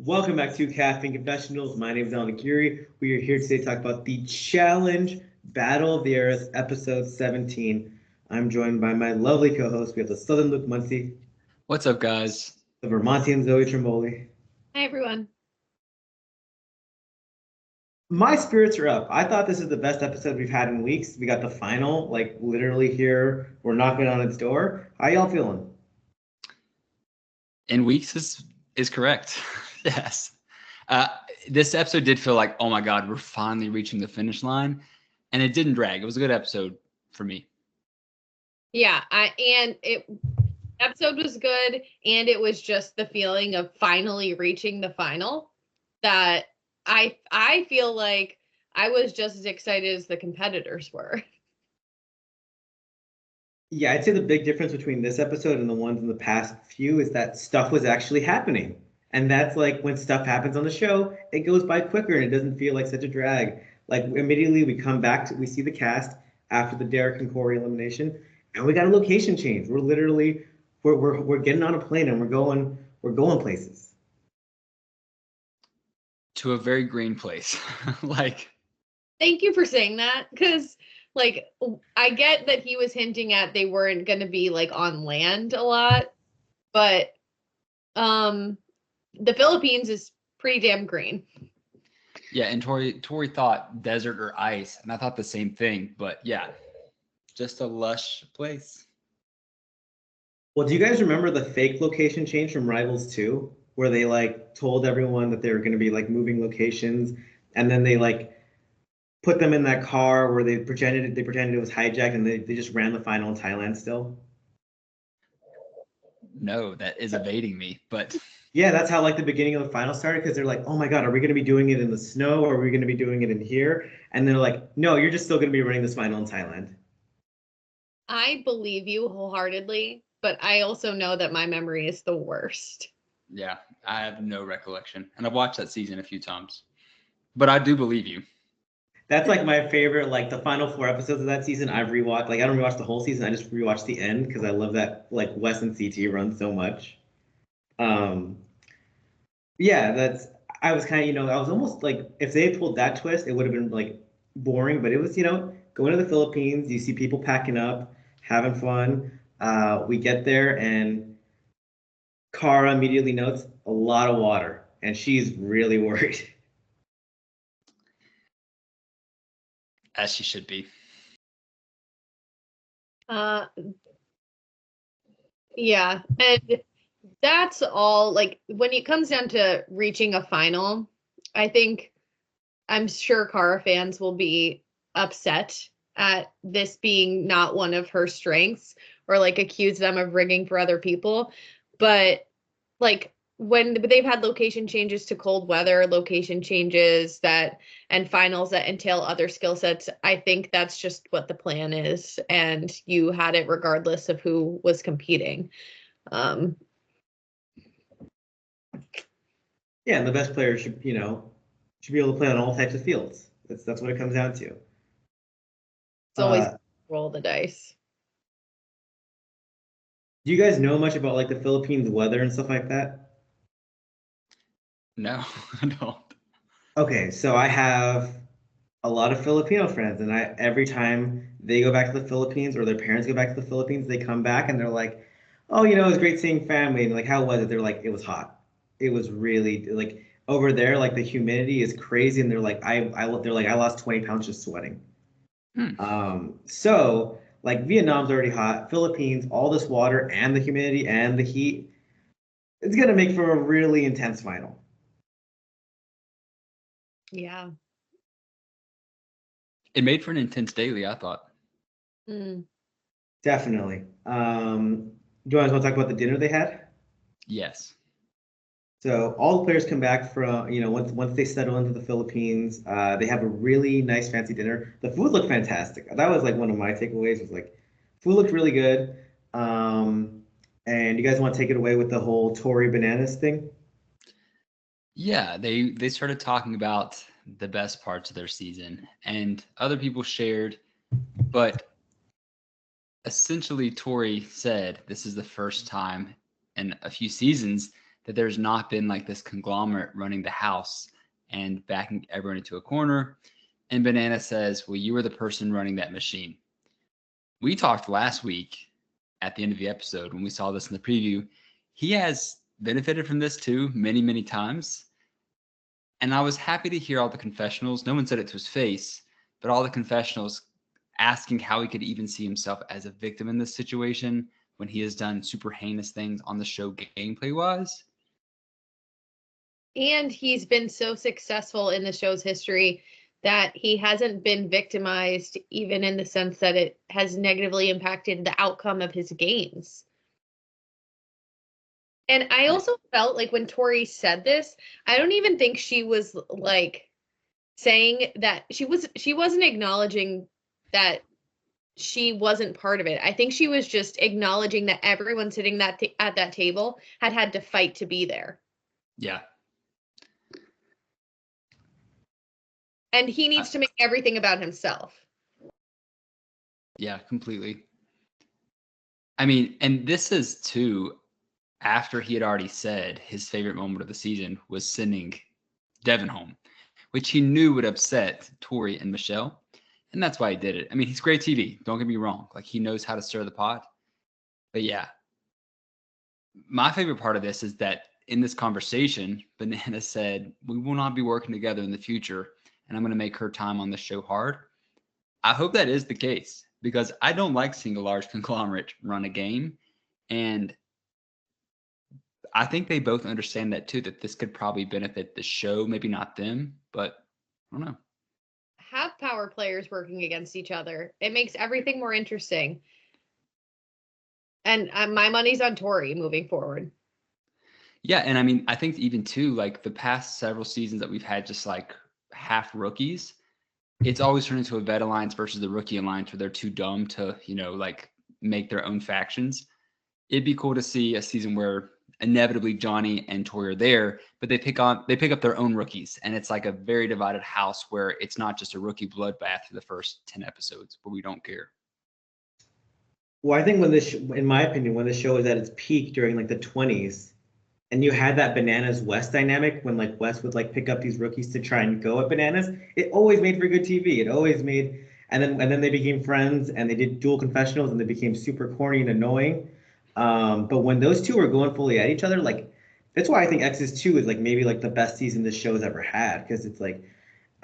Welcome back to Caffeine Confessionals. My name is Allan. We are here today to talk about the Challenge Battle of the Eras, episode 17. I'm joined by my lovely co-host. We have the Southern Luke Muncie, What's up, guys? the Vermontian Zoe Trimboli. Hi, everyone. My spirits are up. I thought this is the best episode we've had in weeks. We got the final, like literally here. We're knocking on its door. How y'all feeling? In weeks is correct. Yes. This episode did feel like, oh my God, we're finally reaching the finish line. And it didn't drag. It was a good episode for me. Yeah, episode was good, and it was just the feeling of finally reaching the final that I feel like I was just as excited as the competitors were. Yeah, I'd say the big difference between this episode and the ones in the past few is that stuff was actually happening. And that's like when stuff happens on the show, it goes by quicker and it doesn't feel like such a drag. Like immediately we come back to, we see the cast after the Derek and Tori elimination, and we got a location change. We're literally we're getting on a plane and we're going places. To a very green place. Thank you for saying that, because like I get that he was hinting at they weren't going to be like on land a lot, but the Philippines is pretty damn green. Yeah, and Tori thought desert or ice, and I thought the same thing. But yeah, just a lush place. Well, do you guys remember the fake location change from Rivals 2, where they like told everyone that they were going to be like moving locations, and then they like put them in that car where they pretended it was hijacked, and they just ran the final in Thailand still? No, that is evading me, but yeah, that's how like the beginning of the final started, because they're like, oh my God, are we going to be doing it in the snow, or are we going to be doing it in here? And they're like, no, you're just still going to be running this final in Thailand. I believe you wholeheartedly, but I also know that my memory is the worst. Yeah, I have no recollection. And I've watched that season a few times. But I do believe you. That's like my favorite, like the final 4 episodes of that season I've rewatched. Like I don't rewatch the whole season, I just rewatch the end because I love that like Wes and CT run so much. Yeah, I was kind of, I was almost like if they had pulled that twist, it would have been like boring, but it was, going to the Philippines, you see people packing up, having fun. We get there and Cara immediately notes a lot of water, and she's really worried. As she should be. Yeah, and that's all. Like when it comes down to reaching a final, I'm sure Cara fans will be upset at this being not one of her strengths, or like accuse them of rigging for other people. But like when they've had location changes to cold weather, location changes and finals that entail other skill sets, I think that's just what the plan is, and you had it regardless of who was competing. Yeah, and the best player should be able to play on all types of fields. That's what it comes down to. It's always roll the dice. Do you guys know much about like the Philippines weather and stuff like that? No, I don't. Okay, so I have a lot of Filipino friends, and every time they go back to the Philippines or their parents go back to the Philippines, they come back and they're like, "Oh, it was great seeing family." And like, how was it? They're like, "It was hot. It was really like over there. Like the humidity is crazy." And they're like, they're like, "I lost 20 pounds just sweating." So like Vietnam's already hot, Philippines, all this water and the humidity and the heat, it's gonna make for a really intense final. Yeah. It made for an intense daily, I thought. Definitely. Do you guys want to talk about the dinner they had? Yes. So all the players come back from, once they settle into the Philippines, they have a really nice fancy dinner. The food looked fantastic. That was like one of my takeaways, was like food looked really good. And you guys want to take it away with the whole Tori bananas thing? Yeah, they started talking about the best parts of their season, and other people shared, but essentially Tori said this is the first time in a few seasons that there's not been like this conglomerate running the house and backing everyone into a corner. And Banana says, well, you were the person running that machine. We talked last week at the end of the episode when we saw this in the preview. He has benefited from this too many, many times. And I was happy to hear all the confessionals. No one said it to his face, but all the confessionals asking how he could even see himself as a victim in this situation when he has done super heinous things on the show gameplay wise. And he's been so successful in the show's history that he hasn't been victimized, even in the sense that it has negatively impacted the outcome of his games. And I also felt like when Tori said this, I don't even think she was like saying that she wasn't acknowledging that she wasn't part of it. I think she was just acknowledging that everyone sitting at that table had to fight to be there. Yeah. And he needs to make everything about himself. Yeah, completely. I mean, and this is too, after he had already said his favorite moment of the season was sending Devin home, which he knew would upset Tori and Michelle. And that's why he did it. I mean, he's great TV. Don't get me wrong. Like, he knows how to stir the pot. But yeah, my favorite part of this is that in this conversation, Banana said, we will not be working together in the future, and I'm going to make her time on the show hard. I hope that is the case, because I don't like seeing a large conglomerate run a game. And I think they both understand that too, that this could probably benefit the show, maybe not them, but I don't know. Have power players working against each other. It makes everything more interesting. And my money's on Tori moving forward. Yeah, and I mean, I think even too, like the past several seasons that we've had just like half rookies, it's always turned into a vet alliance versus the rookie alliance where they're too dumb to, like make their own factions. It'd be cool to see a season where inevitably Johnny and Tori are there, but they pick up their own rookies, and it's like a very divided house where it's not just a rookie bloodbath for the first 10 episodes where we don't care. Well, I think in my opinion, when the show was at its peak during like the 20s, and you had that Bananas West dynamic when like West would like pick up these rookies to try and go at Bananas, it always made for good TV. It always made, and then they became friends and they did dual confessionals and they became super corny and annoying. But when those two were going fully at each other, like that's why I think X's 2 is like maybe like the best season this show has ever had, because it's like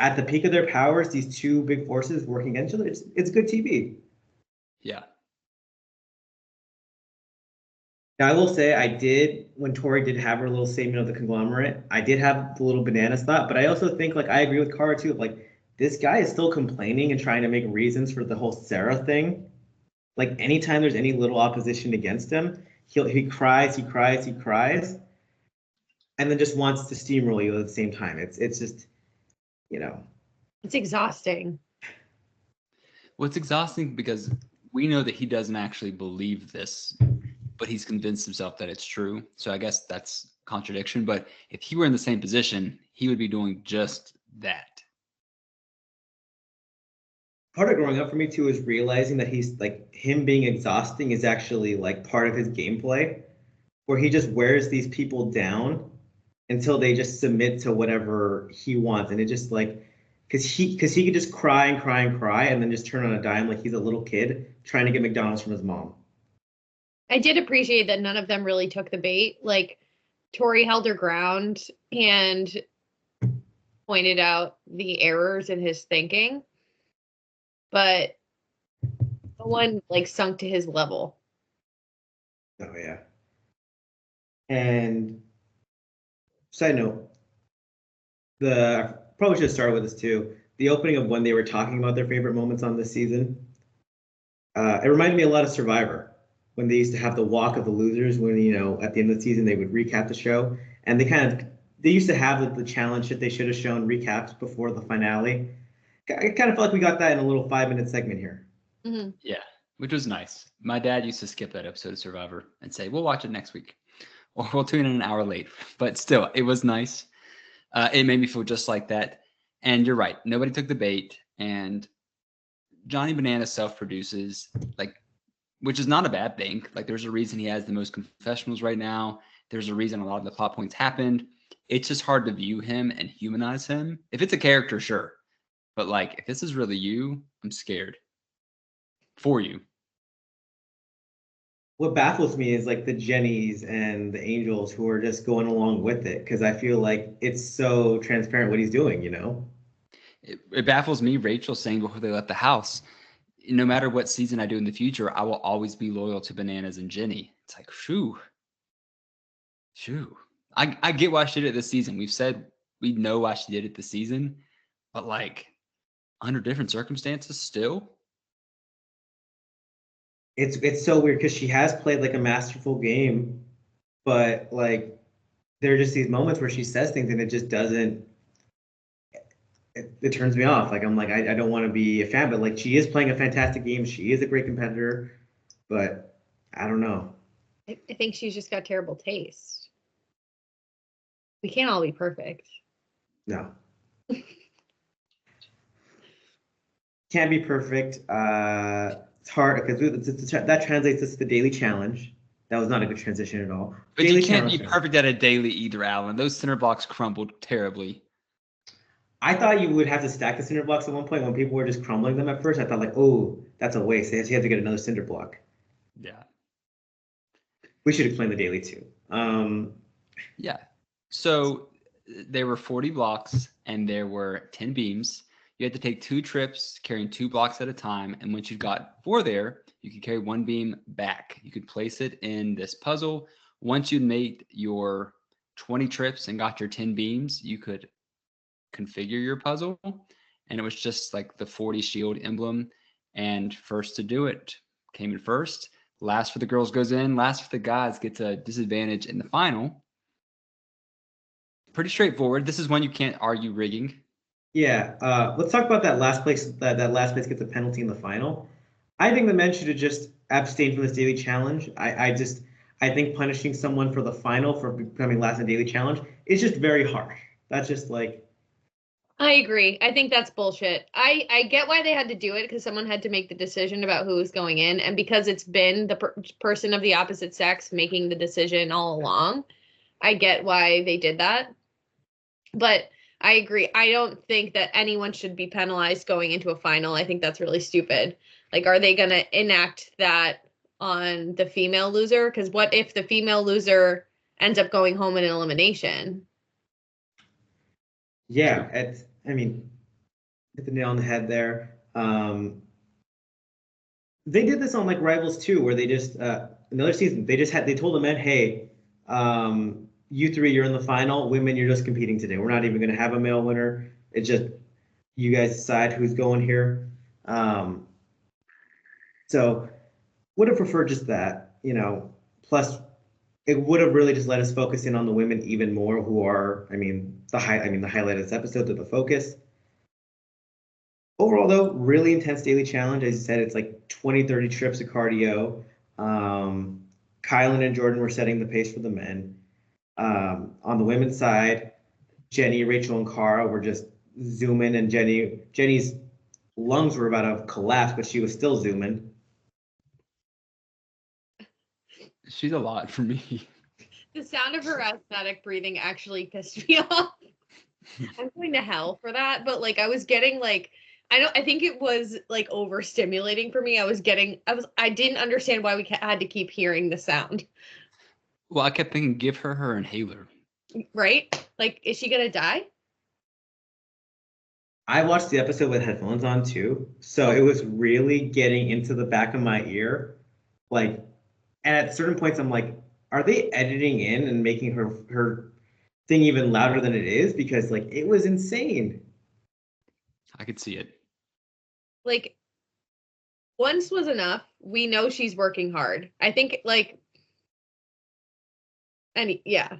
at the peak of their powers, these two big forces working against each other. It's good TV. Yeah. Now, I will say I did, when Tori did have her little statement of the conglomerate, I did have the little Bananas thought, but I also think, like, I agree with Cara, too. Like, this guy is still complaining and trying to make reasons for the whole Sarah thing. Like, anytime there's any little opposition against him, he cries, and then just wants to steamroll you at the same time. It's just, It's exhausting. Well, it's exhausting because we know that he doesn't actually believe this, but he's convinced himself that it's true. So I guess that's contradiction. But if he were in the same position, he would be doing just that. Part of growing up for me too is realizing that he's like him being exhausting is actually like part of his gameplay, where he just wears these people down until they just submit to whatever he wants, and it just like because he could just cry and cry and cry and then just turn on a dime like he's a little kid trying to get McDonald's from his mom. I did appreciate that none of them really took the bait. Like, Tori held her ground and pointed out the errors in his thinking, but no one like sunk to his level. Oh yeah. And side note, I probably should have started with this too. The opening of when they were talking about their favorite moments on this season, it reminded me a lot of Survivor, when they used to have the walk of the losers, when at the end of the season they would recap the show, and they used to have the challenge that they should have shown recaps before the finale. I kind of felt like we got that in a little 5-minute segment here. Mm-hmm. Yeah, which was nice. My dad used to skip that episode of Survivor and say, we'll watch it next week, or we'll tune in an hour late. But still, it was nice. It made me feel just like that. And you're right. Nobody took the bait. And Johnny Banana self-produces, like, which is not a bad thing. Like, there's a reason he has the most confessionals right now. There's a reason a lot of the plot points happened. It's just hard to view him and humanize him. If it's a character, sure. But like, if this is really you, I'm scared for you. What baffles me is like the Jennies and the Angels who are just going along with it because I feel like it's so transparent what he's doing, you know? It baffles me, Rachel saying before they left the house, no matter what season I do in the future, I will always be loyal to Bananas and Jenny. It's like, shoo. I get why she did it this season. We've said we know why she did it this season, but like under different circumstances still. It's so weird because she has played like a masterful game, but like there are just these moments where she says things and it just doesn't it turns me off. Like I'm like I don't want to be a fan, but like she is playing a fantastic game. She is a great competitor, but I don't know. I think she's just got terrible taste. We can't all be perfect. No. Can't be perfect. It's hard because that translates us to the daily challenge. That was not a good transition at all. But daily you can't be challenge. perfect at a daily either, Allan. Those center blocks crumbled terribly. I thought you would have to stack the cinder blocks at one point when people were just crumbling them at first. I thought like, oh, that's a waste. She had to get another cinder block. Yeah. We should explain the daily too. Yeah. So there were 40 blocks and there were 10 beams. You had to take 2 trips carrying 2 blocks at a time. And once you got 4 there, you could carry 1 beam back. You could place it in this puzzle. Once you made your 20 trips and got your 10 beams, you could configure your puzzle. And it was just like the 40 shield emblem. And first to do it came in first. Last for the girls goes in. Last for the guys gets a disadvantage in the final. Pretty straightforward. This is one you can't argue rigging. Yeah. Let's talk about that last place. That last place gets a penalty in the final. I think the men should have just abstained from this daily challenge. I think punishing someone for the final for becoming last in daily challenge is just very harsh. That's just like. I agree. I think that's bullshit. I get why they had to do it because someone had to make the decision about who was going in. And because it's been the person of the opposite sex making the decision all along, I get why they did that. But I agree. I don't think that anyone should be penalized going into a final. I think that's really stupid. Like, are they going to enact that on the female loser? Because what if the female loser ends up going home in an elimination? Yeah, I mean, hit the nail on the head there. They did this on like Rivals too, where they just another season they told the men, hey, you 3 you're in the final. Women, you're just competing today. We're not even going to have a male winner. It's just you guys decide who's going here. So would have preferred just that, you know. Plus, it would have really just let us focus in on the women even more, who are, the highlight of this episode, they're the focus. Overall, though, really intense daily challenge. As you said, it's like 20, 30 trips of cardio. Kylan and Jordan were setting the pace for the men. On the women's side, Jenny, Rachel, and Cara were just zooming, and Jenny's lungs were about to collapse, but she was still zooming. She's a lot for me. The sound of her asthmatic breathing actually pissed me off. I'm going to hell for that, but like I was getting like I think it was like overstimulating for me. I didn't understand why we had to keep hearing the sound. Well, I kept thinking, give her inhaler. Right? Like, is she gonna die? I watched the episode with headphones on too, so it was really getting into the back of my ear. Like, and at certain points, I'm like, are they editing in and making her thing even louder than it is? Because like it was insane. I could see it. Like, once was enough. We know she's working hard. I think like, yeah.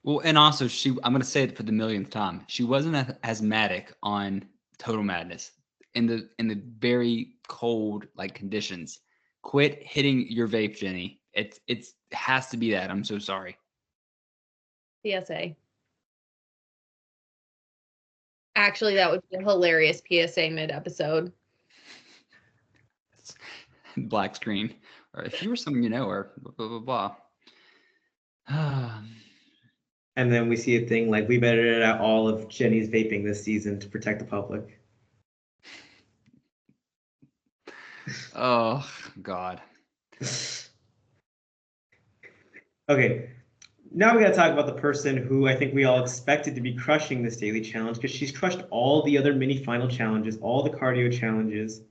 Well, and also I'm going to say it for the millionth time. She wasn't asthmatic on Total Madness in the very cold like conditions. Quit hitting your vape, Jenny. It has to be that. I'm so sorry. PSA. Actually, that would be a hilarious PSA mid-episode. Black screen. Or if you were someone you know, or blah, blah, blah, blah. And then we see a thing like we better edit out all of Jenny's vaping this season to protect the public. Oh, God. Okay, now we got to talk about the person who I think we all expected to be crushing this daily challenge because she's crushed all the other mini final challenges, all the cardio challenges.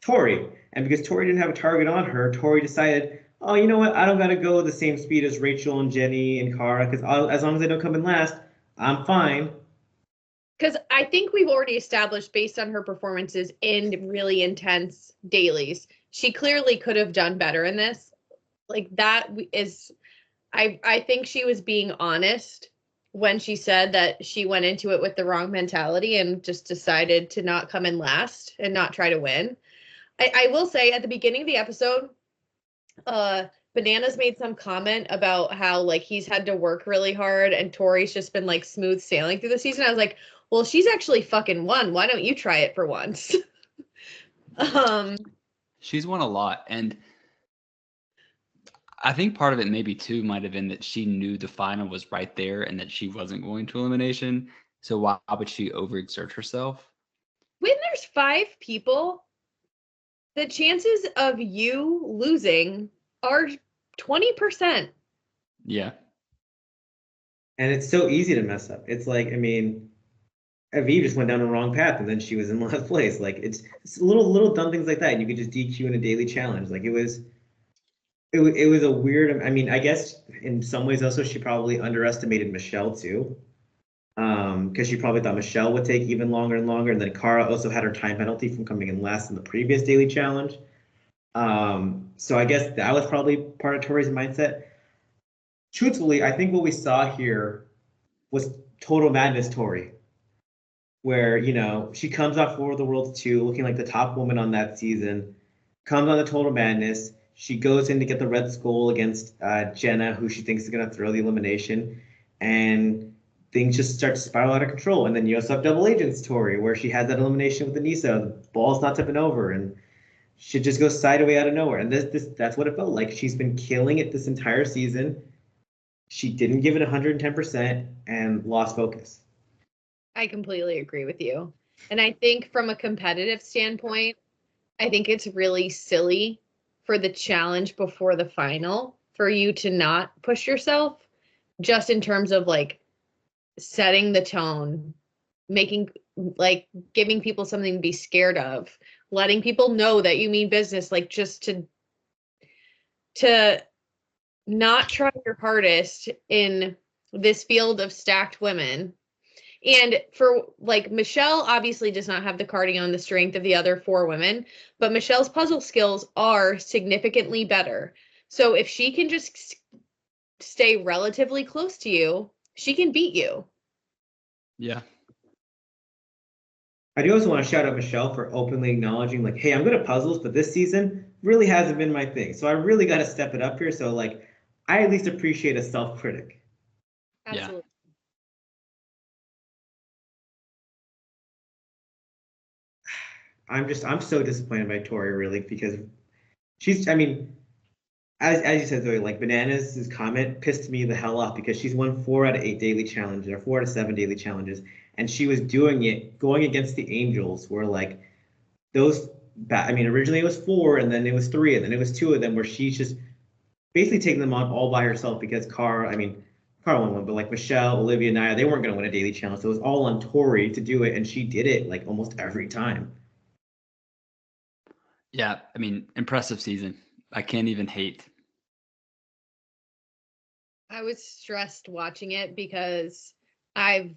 Tori. And because Tori didn't have a target on her, Tori decided, oh, you know what? I don't got to go the same speed as Rachel and Jenny and Cara because as long as I don't come in last, I'm fine. Because I think we've already established, based on her performances in really intense dailies, she clearly could have done better in this. Like, that is, I think she was being honest when she said that she went into it with the wrong mentality and just decided to not come in last and not try to win. I will say at the beginning of the episode, Bananas made some comment about how like he's had to work really hard and Tori's just been like smooth sailing through the season. I was like, well, she's actually fucking won. Why don't you try it for once? She's won a lot, and I think part of it maybe too might have been that she knew the final was right there and that she wasn't going to elimination. So why would she overexert herself? When there's 5 people, the chances of you losing are 20%. Yeah. And it's so easy to mess up. It's like, I mean, Aviv just went down the wrong path and then she was in last place. Like it's little dumb things like that. You could just DQ in a daily challenge. Like it was a weird. I mean, I guess in some ways also she probably underestimated Michelle too, because she probably thought Michelle would take even longer and longer. And then Cara also had her time penalty from coming in last in the previous daily challenge. So I guess that was probably part of Tori's mindset. Truthfully, I think what we saw here was total madness Tori, where, you know, she comes off War of the Worlds 2, looking like the top woman on that season, comes on the total madness. She goes in to get the Red Skull against Jenna, who she thinks is going to throw the elimination, and things just start to spiral out of control. And then you also have Double Agents Tori, where she has that elimination with Anissa, the ball's not tipping over, and she just goes sideways out of nowhere. And that's what it felt like. She's been killing it this entire season. She didn't give it 110% and lost focus. I completely agree with you. And I think from a competitive standpoint, I think it's really silly for the challenge before the final for you to not push yourself, just in terms of like setting the tone, making like giving people something to be scared of, letting people know that you mean business, like just to not try your hardest in this field of stacked women. And for like Michelle obviously does not have the cardio and the strength of the other 4 women, but Michelle's puzzle skills are significantly better. So if she can just stay relatively close to you, she can beat you. Yeah. I do also want to shout out Michelle for openly acknowledging, like, hey, I'm good at puzzles, but this season really hasn't been my thing. So I really got to step it up here. So, like, I at least appreciate a self-critic. Absolutely. Yeah. I'm so disappointed by Tori, really, because she's, I mean, as you said, Zoe, like Bananas' comment pissed me the hell off because she's won 4 out of 8 daily challenges or 4 out of 7 daily challenges, and she was doing it going against the Angels, where like those. I mean, originally it was 4, and then it was 3, and then it was 2 of them, where she's just basically taking them on all by herself because Cara won one, but like Michelle, Olivia, Naya, they weren't going to win a daily challenge, so it was all on Tori to do it, and she did it like almost every time. Yeah. I mean, impressive season. I can't even hate. I was stressed watching it because I've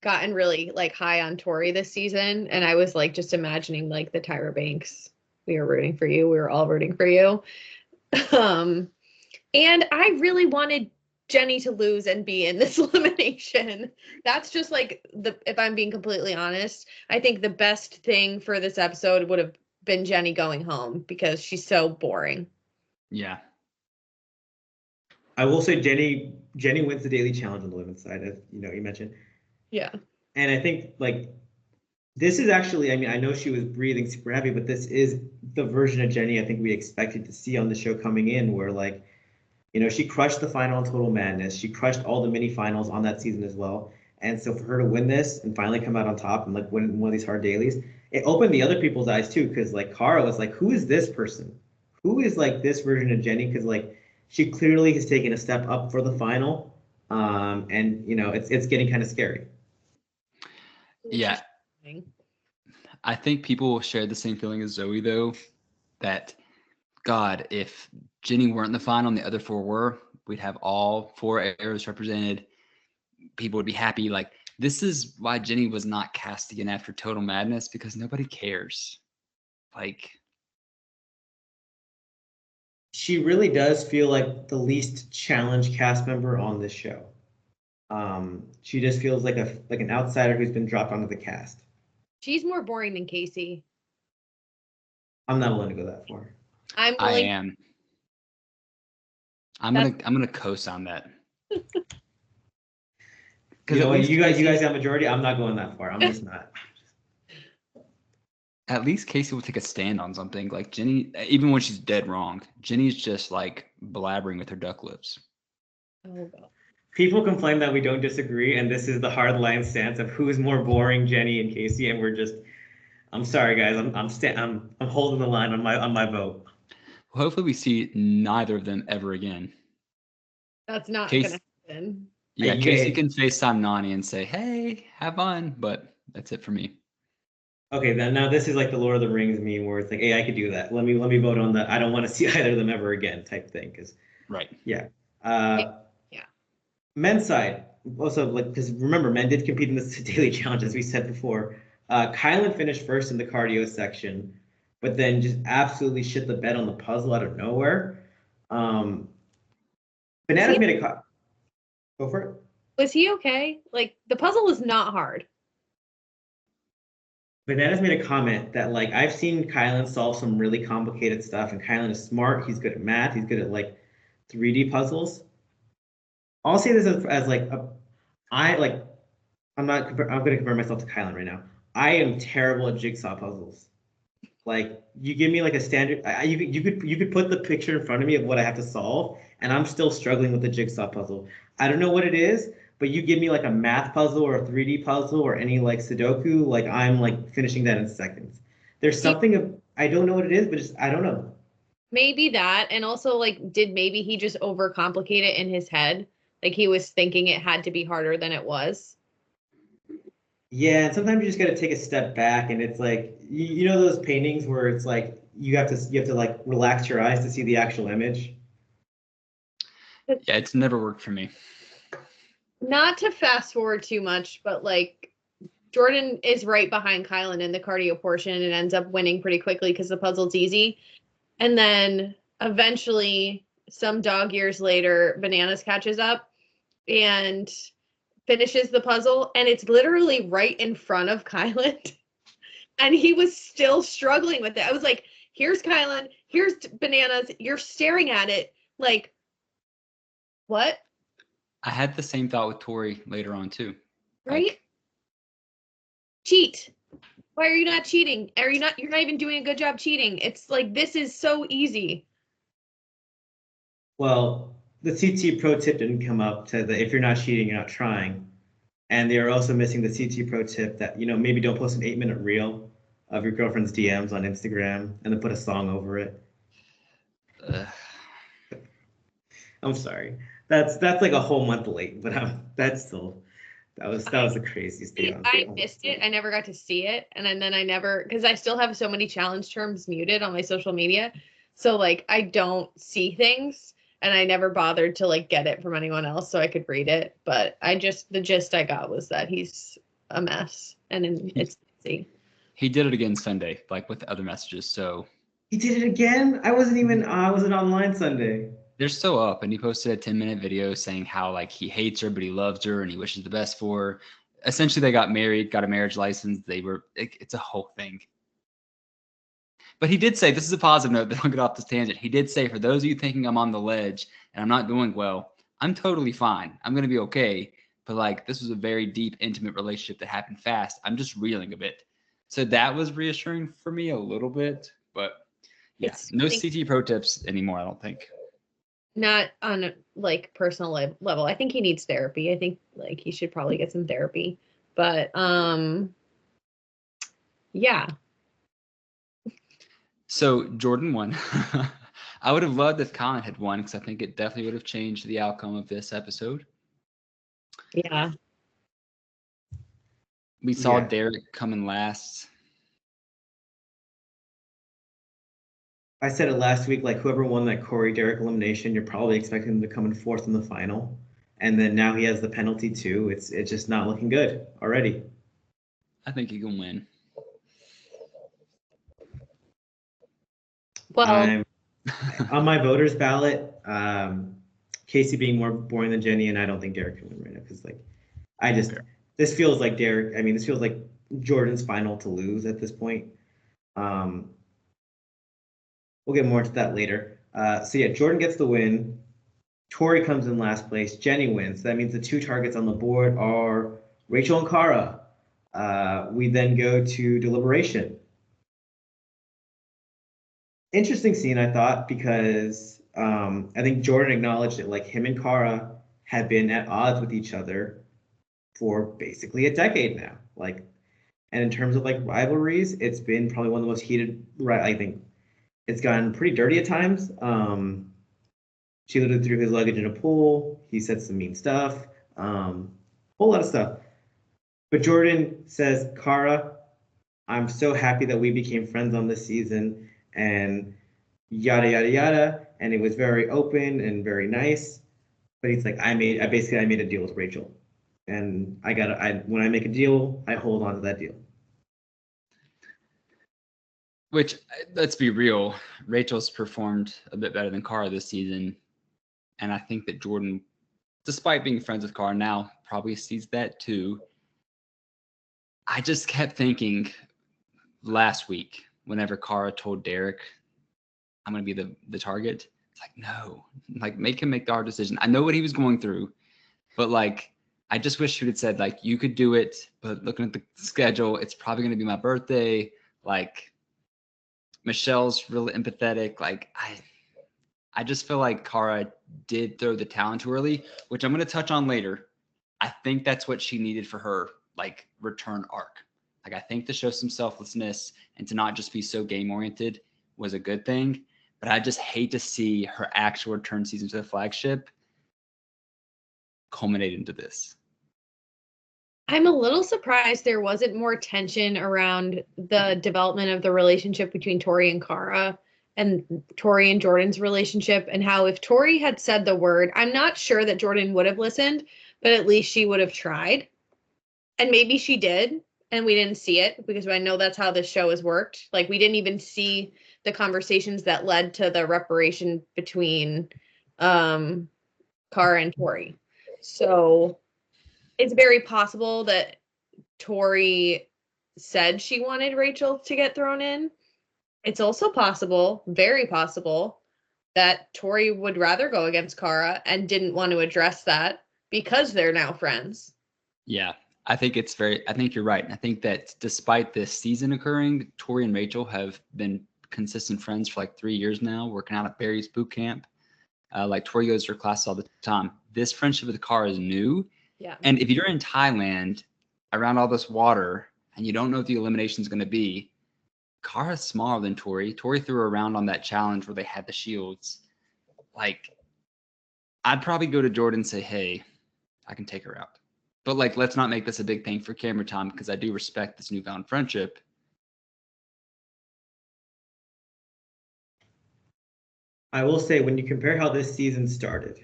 gotten really like high on Tori this season, and I was like just imagining like the Tyra Banks. We were rooting for you. We were all rooting for you. And I really wanted Jenny to lose and be in this elimination. That's just like if I'm being completely honest, I think the best thing for this episode would have been Jenny going home because she's so boring. Yeah. I will say Jenny wins the daily challenge on the women's side, as you mentioned. Yeah. And I think like this is actually, I mean, I know she was breathing super heavy, but this is the version of Jenny I think we expected to see on the show coming in, where like, You know, she crushed the final in Total Madness. She crushed all the mini finals on that season as well. And so for her to win this and finally come out on top and like win one of these hard dailies, it opened the other people's eyes too. Cause like Cara was like, who is this person? Who is like this version of Jenny? Cause like she clearly has taken a step up for the final. And you know, it's getting kind of scary. Yeah. I think people share the same feeling as Zoe though, that God, if Jenny weren't in the final and the other four were, we'd have all four eras represented. People would be happy. Like, this is why Jenny was not cast again after Total Madness, because nobody cares. Like, she really does feel like the least challenged cast member on this show. She just feels like an outsider who's been dropped onto the cast. She's more boring than Casey. I'm not willing to go that far. I'm willing. I am. I'm gonna co-sign that. You know, you guys got majority. I'm not going that far. I'm just not. At least Casey will take a stand on something. Like Jenny, even when she's dead wrong, Jenny's just like blabbering with her duck lips. Oh God. People complain that we don't disagree, and this is the hard line stance of who is more boring, Jenny and Casey, and we're just. I'm sorry, guys. I'm holding the line on my vote. Well, hopefully, we see neither of them ever again. That's not gonna happen. Yeah, Casey can FaceTime Nani and say, "Hey, have fun," but that's it for me. Okay, then now this is like the Lord of the Rings meme where it's like, hey, I could do that. Let me vote on that. I don't want to see either of them ever again type thing. Because right. Yeah. Yeah. Men's side also like because remember men did compete in this daily challenge as we said before. Kylan finished first in the cardio section, but then just absolutely shit the bed on the puzzle out of nowhere. Bananas made a go for it. Was he okay? Like the puzzle was not hard. Bananas made a comment that like I've seen Kylan solve some really complicated stuff, and Kylan is smart. He's good at math. He's good at like 3D puzzles. I'll say this as like I'm going to compare myself to Kylan right now. I am terrible at jigsaw puzzles. Like you give me like a standard, you could put the picture in front of me of what I have to solve, and I'm still struggling with the jigsaw puzzle. I don't know what it is, but you give me like a math puzzle or a 3D puzzle or any like Sudoku, like I'm like finishing that in seconds. There's something I don't know what it is, but just I don't know. Maybe that, and also like, maybe he just overcomplicate it in his head? Like he was thinking it had to be harder than it was. Yeah, and sometimes you just got to take a step back, and it's like you know those paintings where it's like you have to like relax your eyes to see the actual image. Yeah, it's never worked for me. Not to fast forward too much, but like Jordan is right behind Kylan in the cardio portion and ends up winning pretty quickly because the puzzle's easy. And then eventually, some dog years later, Bananas catches up and finishes the puzzle, and it's literally right in front of Kylan. And he was still struggling with it. I was like, here's Kylan, here's Bananas, you're staring at it like, what? I had the same thought with Tori later on too. Right? Like, cheat. Why are you not cheating? You're not even doing a good job cheating. It's like, this is so easy. Well, the CT pro tip didn't come up to the if you're not cheating, you're not trying. And they are also missing the CT pro tip that, you know, maybe don't post an 8-minute reel of your girlfriend's DMs on Instagram and then put a song over it. I'm sorry. That's like a whole month late, but that was the craziest thing. I missed it. I never got to see it. And then I never, because I still have so many challenge terms muted on my social media. So like I don't see things, and I never bothered to like get it from anyone else so I could read it. But the gist I got was that he's a mess and it's easy. He did it again Sunday, like with other messages. So he did it again? I wasn't online Sunday. They're still up, and he posted a 10-minute video saying how like he hates her, but he loves her and he wishes the best for her. Essentially, they got married, got a marriage license. It's a whole thing. But he did say, this is a positive note, then I'll get off this tangent. He did say, for those of you thinking I'm on the ledge and I'm not doing well, I'm totally fine. I'm going to be okay. But like, this was a very deep, intimate relationship that happened fast. I'm just reeling a bit. So that was reassuring for me a little bit. But yeah, no CT pro tips anymore, I don't think. Not on a like personal level. I think he needs therapy. I think like he should probably get some therapy. But yeah. So Jordan won. I would have loved if Colin had won because I think it definitely would have changed the outcome of this episode. Yeah. We saw Yeah. Derek come in last. I said it last week, like whoever won that Corey Derek elimination, you're probably expecting him to come in fourth in the final. And then now he has the penalty too. It's just not looking good already. I think he can win. Well, I'm on my voters ballot. Casey being more boring than Jenny, and I don't think Derek can win right now because this feels like Derek. I mean, this feels like Jordan's final to lose at this point. We'll get more into that later. So yeah, Jordan gets the win. Tori comes in last place. Jenny wins. That means the two targets on the board are Rachel and Cara. We then go to Deliberation. Interesting scene, I thought, because I think Jordan acknowledged that like him and Cara had been at odds with each other for basically a decade now. Like, and in terms of like rivalries, it's been probably one of the most heated. Right, I think it's gotten pretty dirty at times. She literally threw his luggage in a pool. He said some mean stuff. Whole lot of stuff. But Jordan says, Cara, I'm so happy that we became friends on this season, and yada yada yada. And it was very open and very nice. But he's like, I made a deal with Rachel, and when I make a deal, I hold on to that deal. Which, let's be real, Rachel's performed a bit better than Cara this season. And I think that Jordan, despite being friends with Cara now, probably sees that too. I just kept thinking last week, whenever Cara told Derek, I'm going to be the target, it's like, no, like make him make the hard decision. I know what he was going through, but like, I just wish he would have said, like, you could do it, but looking at the schedule, it's probably going to be my birthday. Like, Michelle's really empathetic. Like, I just feel like Cara did throw the towel too early, which I'm going to touch on later. I think that's what she needed for her, like, return arc. Like, I think to show some selflessness and to not just be so game-oriented was a good thing. But I just hate to see her actual return season to the flagship culminate into this. I'm a little surprised there wasn't more tension around the development of the relationship between Tori and Cara and Tori and Jordan's relationship, and how if Tori had said the word, I'm not sure that Jordan would have listened, but at least she would have tried. And maybe she did, and we didn't see it because I know that's how this show has worked. Like, we didn't even see the conversations that led to the reparation between Cara and Tori. So it's very possible that Tori said she wanted Rachel to get thrown in. It's also possible, very possible, that Tori would rather go against Cara and didn't want to address that because they're now friends. Yeah, I think you're right. I think that despite this season occurring, Tori and Rachel have been consistent friends for like 3 years now, working out at Barry's boot camp. Like Tori goes to her class all the time. This friendship with Cara is new. Yeah. And if you're in Thailand around all this water and you don't know what the elimination is going to be, Cara's smaller than Tori. Tori threw her around on that challenge where they had the shields. Like, I'd probably go to Jordan and say, hey, I can take her out. But like, let's not make this a big thing for camera time because I do respect this newfound friendship. I will say, when you compare how this season started,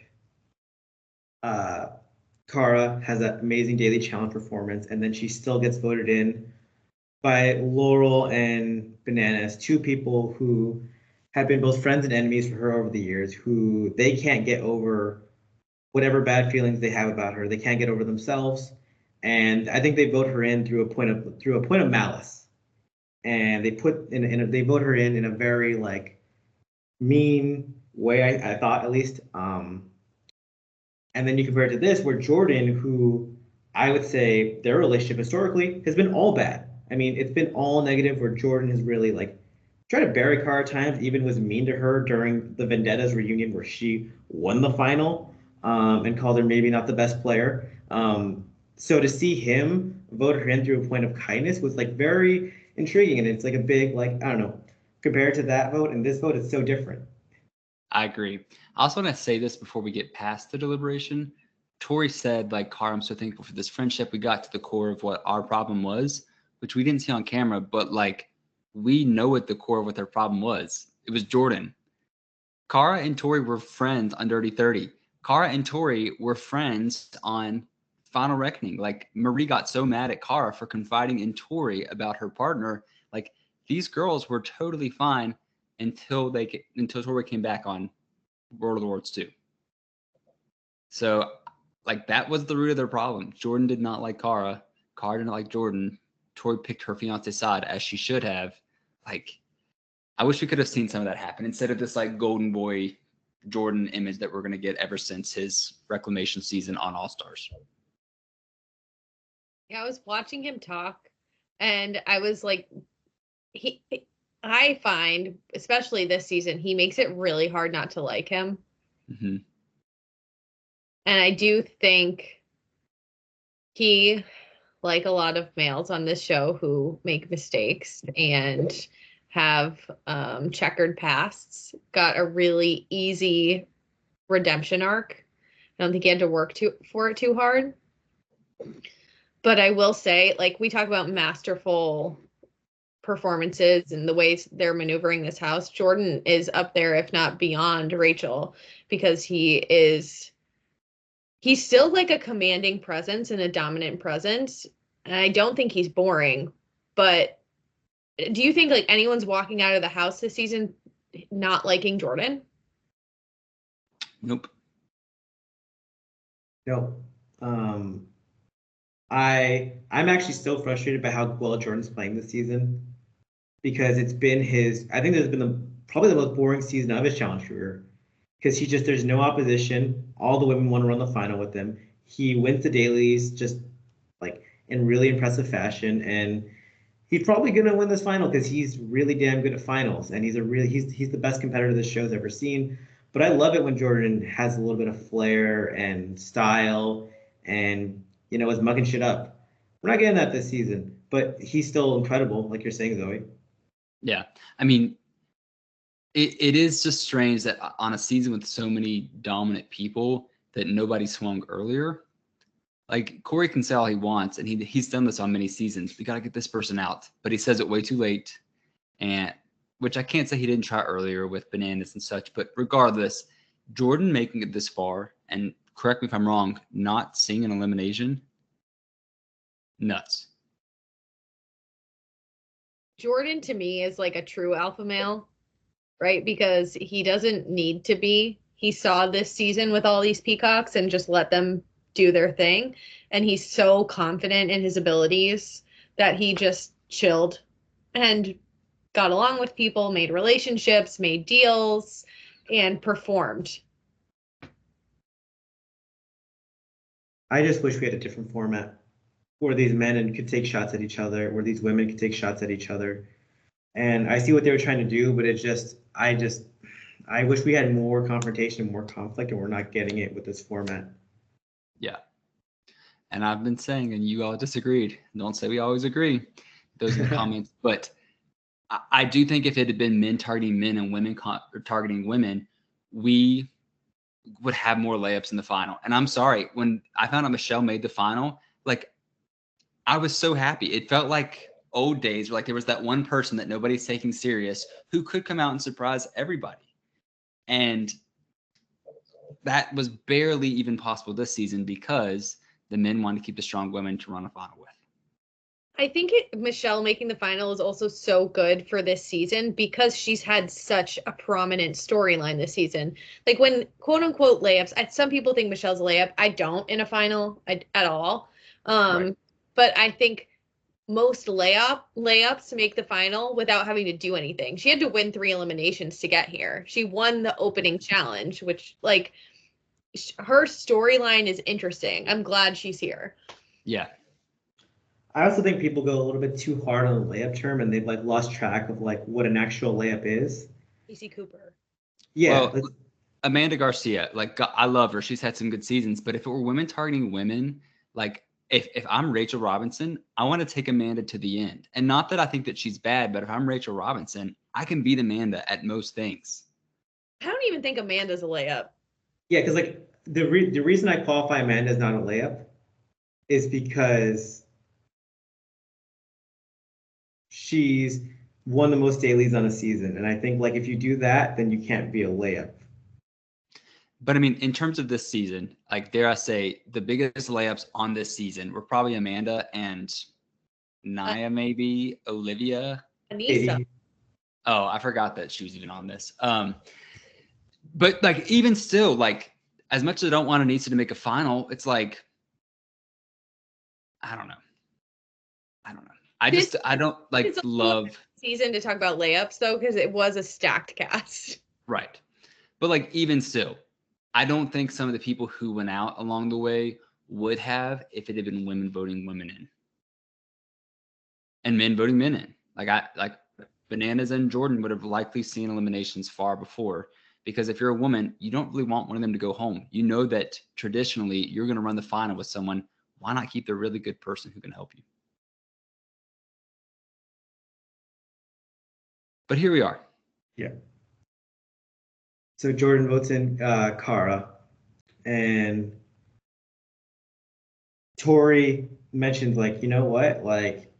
Cara has that amazing daily challenge performance, and then she still gets voted in by Laurel and Bananas, two people who have been both friends and enemies for her over the years, who they can't get over whatever bad feelings they have about her. They can't get over themselves, and I think they vote her in through a point of malice, and they vote her in a very like mean way. I thought, at least. And then you compare it to this, where Jordan, who I would say their relationship historically has been all bad. I mean, it's been all negative, where Jordan has really like tried to bury Cara at times, even was mean to her during the Vendettas reunion where she won the final, and called her maybe not the best player. So to see him vote her in through a point of kindness was like very intriguing, and it's like a big, like, I don't know, compared to that vote and this vote, it's so different. I agree. I also want to say this before we get past the deliberation. Tori said, like, Cara, I'm so thankful for this friendship. We got to the core of what our problem was, which we didn't see on camera, but like, we know what the core of what their problem was. It was Jordan. Cara and Tori were friends on Dirty 30. Cara and Tori were friends on Final Reckoning. Like, Marie got so mad at Cara for confiding in Tori about her partner. Like, these girls were totally fine until Tori came back on World of the Worlds 2. So, like, that was the root of their problem. Jordan did not like Cara. Cara didn't like Jordan. Tori picked her fiance's side, as she should have. Like, I wish we could have seen some of that happen instead of this, like, golden boy Jordan image that we're going to get ever since his reclamation season on All-Stars. Yeah, I was watching him talk, and I was like, I find, especially this season, he makes it really hard not to like him. Mm-hmm. And I do think he, like a lot of males on this show who make mistakes and have checkered pasts, got a really easy redemption arc. I don't think he had to work for it too hard. But I will say, like, we talk about masterful performances and the ways they're maneuvering this house. Jordan is up there, if not beyond Rachel, because he's still like a commanding presence and a dominant presence. And I don't think he's boring, but do you think like anyone's walking out of the house this season not liking Jordan? Nope. No. I'm actually still frustrated by how well Jordan's playing this season because it's been I think there's been probably the most boring season of his challenge career because there's no opposition. All the women want to run the final with him. He wins the dailies just like in really impressive fashion, and he's probably gonna win this final because he's really damn good at finals, and he's the best competitor this show's ever seen. But I love it when Jordan has a little bit of flair and style, and is mucking shit up. We're not getting that this season, but he's still incredible, like you're saying, Zoe. Yeah, I mean, it is just strange that on a season with so many dominant people that nobody swung earlier. Like, Corey can say all he wants, and he's done this on many seasons. We got to get this person out. But he says it way too late, and which I can't say he didn't try earlier with bananas and such. But regardless, Jordan making it this far, and correct me if I'm wrong, not seeing an elimination, nuts. Jordan to me is like a true alpha male, right? Because he doesn't need to be. He saw this season with all these peacocks and just let them do their thing. And he's so confident in his abilities that he just chilled and got along with people, made relationships, made deals, and performed. I just wish we had a different format where these men could take shots at each other, where these women could take shots at each other. And I see what they were trying to do, but I wish we had more confrontation, more conflict, and we're not getting it with this format. Yeah. And I've been saying, and you all disagreed. Don't say we always agree. Those are the comments. But I do think if it had been men targeting men and women targeting women, we would have more layups in the final. And I'm sorry, when I found out Michelle made the final, like, I was so happy. It felt like old days where, like, there was that one person that nobody's taking serious who could come out and surprise everybody. And that was barely even possible this season because the men wanted to keep the strong women to run a final with. I think Michelle making the final is also so good for this season because she's had such a prominent storyline this season. Like, when quote unquote layups, some people think Michelle's a layup. I don't in a final at all. Right. But I think most layups make the final without having to do anything. She had to win 3 eliminations to get here. She won the opening challenge, which, like, her storyline is interesting. I'm glad she's here. Yeah. I also think people go a little bit too hard on the layup term, and they've like lost track of like what an actual layup is. Casey Cooper. Yeah, Well, Amanda Garcia, like I love her. She's had some good seasons, but if it were women targeting women, like if I'm Rachel Robinson, I want to take Amanda to the end. And not that I think that she's bad, but if I'm Rachel Robinson, I can beat Amanda at most things. I don't even think Amanda's a layup. yeah, because like the reason I qualify Amanda as not a layup is because she's won the most dailies on a season, and I think like if you do that, then you can't be a layup. But I mean, in terms of this season, like dare I say, the biggest layups on this season were probably Amanda and Naya, maybe Olivia. Anissa. Katie, Oh, I forgot that she was even on this. But like even still, like as much as I don't want Anissa to make a final, it's like I don't know. I don't like It's a love season to talk about layups though, because it was a stacked cast. right. But like even still, I don't think some of the people who went out along the way would have if it had been women voting women in. And men voting men in. Like Bananas and Jordan would have likely seen eliminations far before. Because if you're a woman, you don't really want one of them to go home. You know that traditionally you're going to run the final with someone. Why not keep the really good person who can help you? But here we are. yeah. So Jordan votes in Cara, and Tori mentions like, you know what, like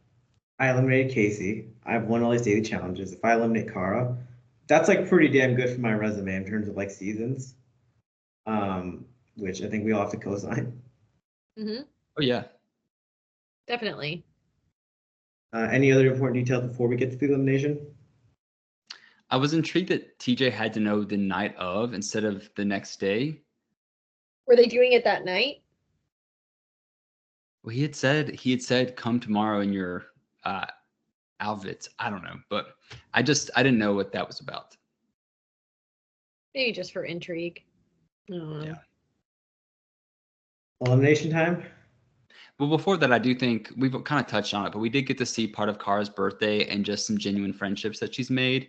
I eliminated Casey. I've won all these daily challenges. If I eliminate Cara, that's like pretty damn good for my resume in terms of like seasons. Which I think we all have to co-sign. Mm-hmm. Oh, yeah. Definitely. Any other important details before we get to the elimination? I was intrigued that TJ had to know the night of instead of the next day. Were they doing it that night? Well, he had said come tomorrow in your outfits. I don't know, but I didn't know what that was about. Maybe just for intrigue. I don't know. Yeah. Elimination time? Well, before that, I do think we've kind of touched on it, but we did get to see part of Kara's birthday and just some genuine friendships that she's made.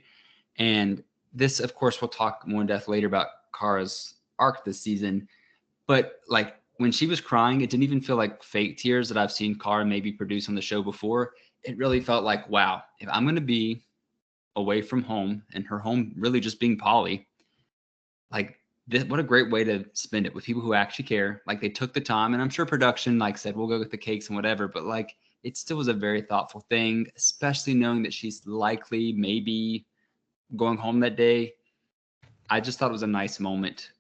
And this, of course, we'll talk more in depth later about Kara's arc this season. But like when she was crying, it didn't even feel like fake tears that I've seen Kara maybe produce on the show before. It really felt like, wow, if I'm going to be away from home and her home really just being Polly, like this, what a great way to spend it with people who actually care. Like they took the time, and I'm sure production like said we'll go get the cakes and whatever, but like it still was a very thoughtful thing, especially knowing that she's likely maybe going home that day. I just thought it was a nice moment,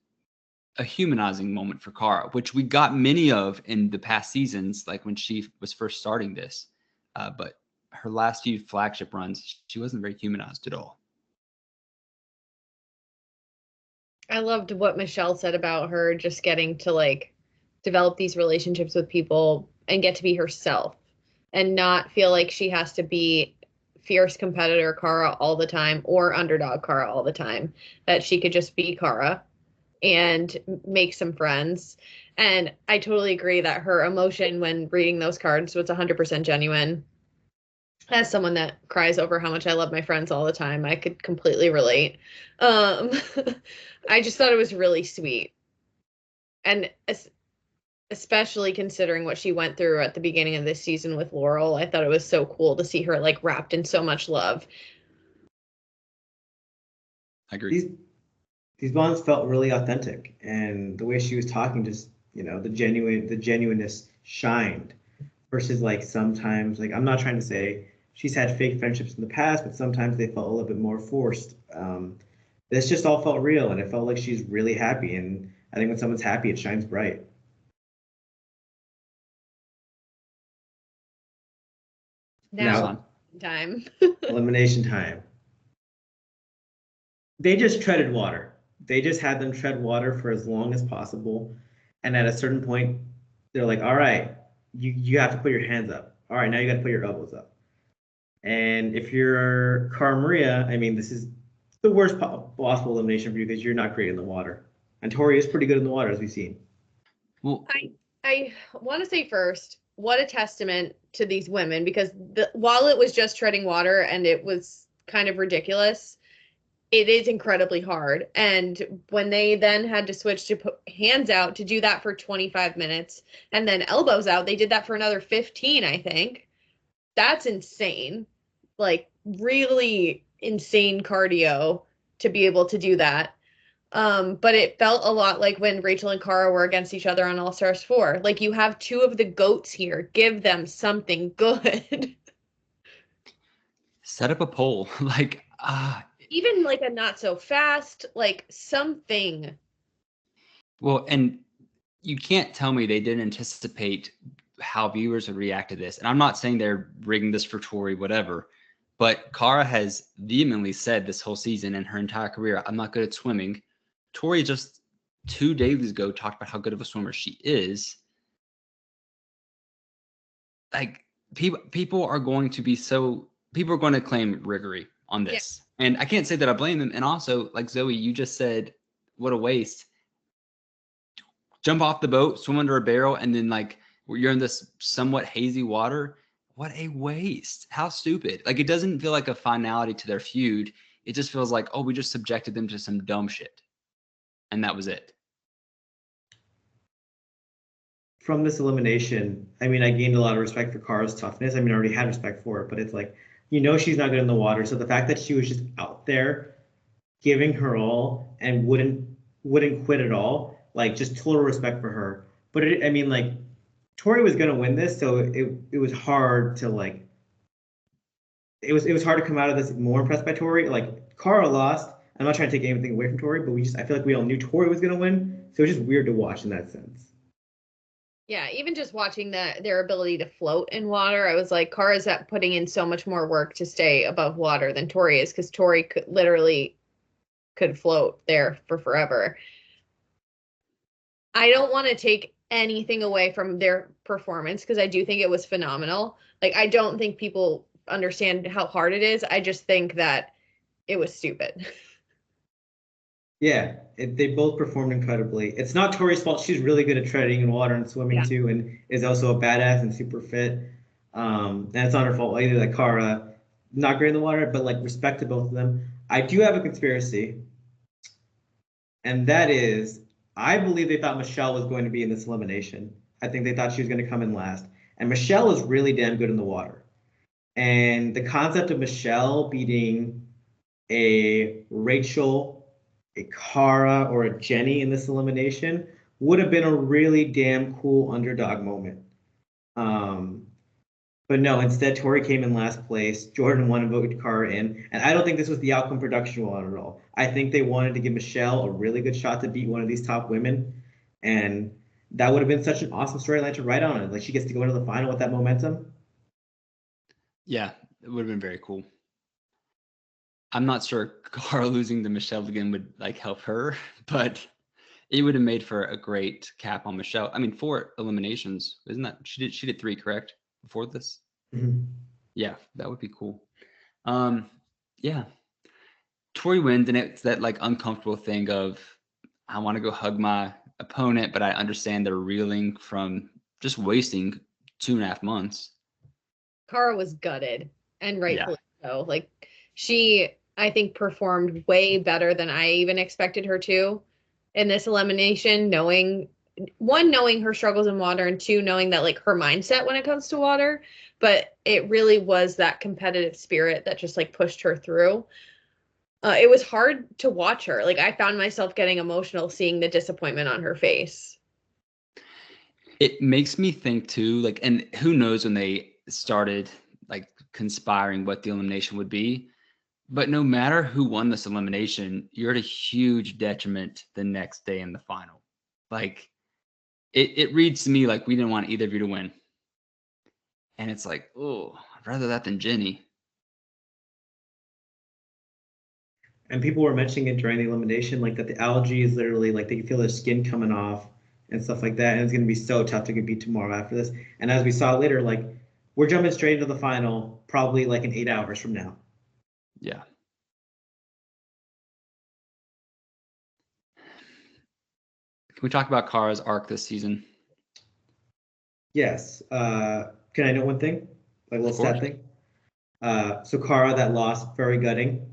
a humanizing moment for Cara, which we got many of in the past seasons, like when she was first starting this. But her last few flagship runs, she wasn't very humanized at all. I loved what Michelle said about her just getting to like develop these relationships with people and get to be herself and not feel like she has to be fierce competitor Cara all the time or underdog Cara all the time. That she could just be Cara and make some friends. And I totally agree that her emotion when reading those cards was 100% genuine. As someone that cries over how much I love my friends all the time, I could completely relate. Um, I just thought it was really sweet. And especially considering what she went through at the beginning of this season with Laurel, I thought it was so cool to see her like wrapped in so much love. I agree. These bonds felt really authentic, and the way she was talking, just the genuineness shined. Versus like sometimes, like I'm not trying to say she's had fake friendships in the past, but sometimes they felt a little bit more forced. This just all felt real, and it felt like she's really happy. And I think when someone's happy, it shines bright. Now, time. Elimination time. They just treaded water. They just had them tread water for as long as possible. And at a certain point, they're like, all right, you have to put your hands up. All right, now you got to put your elbows up. And if you're Cara Maria, I mean, this is the worst possible elimination for you because you're not great in the water. And Tori is pretty good in the water, as we've seen. Well, I want to say first, what a testament to these women, because while it was just treading water and it was kind of ridiculous, it is incredibly hard. And when they then had to switch to put hands out to do that for 25 minutes and then elbows out, they did that for another 15, I think. That's insane. Like, really insane cardio to be able to do that. But it felt a lot like when Rachel and Cara were against each other on All Stars 4. Like, you have two of the GOATs here. Give them something good. Set up a poll. Like, Even like a not so fast, like something. well, and you can't tell me they didn't anticipate how viewers would react to this. And I'm not saying they're rigging this for Tori, whatever. But Cara has vehemently said this whole season and her entire career, I'm not good at swimming. Tori just 2 days ago talked about how good of a swimmer she is. Like, people are going to be people are going to claim riggery on this. Yeah. And I can't say that I blame them. And also, like Zoe, you just said, what a waste. Jump off the boat, swim under a barrel, and then like you're in this somewhat hazy water. What a waste. How stupid. Like, it doesn't feel like a finality to their feud. It just feels like, oh, we just subjected them to some dumb shit. And that was it. From this elimination, I mean, I gained a lot of respect for Cara's toughness. I mean, I already had respect for it, but it's like, she's not good in the water. So the fact that she was just out there giving her all and wouldn't quit at all, like, just total respect for her. But I mean, like, Tori was gonna win this, so it was hard to like. It was hard to come out of this more impressed by Tori. Like, Cara lost. I'm not trying to take anything away from Tori, but I feel like we all knew Tori was gonna win, so it was just weird to watch in that sense. Yeah, even just watching their ability to float in water, I was like, Cara's putting in so much more work to stay above water than Tori is, because Tori could float there for forever. I don't want to take anything away from their performance, because I do think it was phenomenal. Like, I don't think people understand how hard it is. I just think that it was stupid. Yeah, they both performed incredibly. It's not Tori's fault. She's really good at treading in water and swimming too, and is also a badass and super fit. And it's not her fault either. Like, Cara, not great in the water, but like, respect to both of them. I do have a conspiracy, and that is, I believe they thought Michelle was going to be in this elimination. I think they thought she was going to come in last, and Michelle is really damn good in the water. And the concept of Michelle beating a Rachel, a Cara, or a Jenny in this elimination would have been a really damn cool underdog moment. But no, instead Tori came in last place. Jordan won and voted Cara in. And I don't think this was the outcome production wanted at all. I think they wanted to give Michelle a really good shot to beat one of these top women. And that would have been such an awesome storyline to write on it. Like, she gets to go into the final with that momentum. Yeah, it would have been very cool. I'm not sure Cara losing to Michelle again would like help her, but it would have made for a great cap on Michelle. I mean, 4 eliminations, isn't that she did 3, correct? Before this? Mm-hmm. Yeah, that would be cool. Yeah. Tori wins, and it's that like uncomfortable thing of I want to go hug my opponent, but I understand they're reeling from just wasting 2.5 months. Cara was gutted, and rightfully so. Like, I think, performed way better than I even expected her to in this elimination, knowing her struggles in water, and 2, knowing that like her mindset when it comes to water. But it really was that competitive spirit that just like pushed her through. It was hard to watch her. Like, I found myself getting emotional seeing the disappointment on her face. It makes me think too, like, and who knows when they started like conspiring what the elimination would be. But no matter who won this elimination, you're at a huge detriment the next day in the final. Like, it reads to me like we didn't want either of you to win. And it's like, oh, I'd rather that than Jenny. And people were mentioning it during the elimination, like that the algae is literally like they can feel their skin coming off and stuff like that. And it's going to be so tough to compete tomorrow after this. And as we saw later, like, we're jumping straight into the final, probably like in 8 hours from now. Yeah. Can we talk about Cara's arc this season? Yes. Can I know one thing? Like a little Of course. stat thing? So Cara, that loss, very gutting.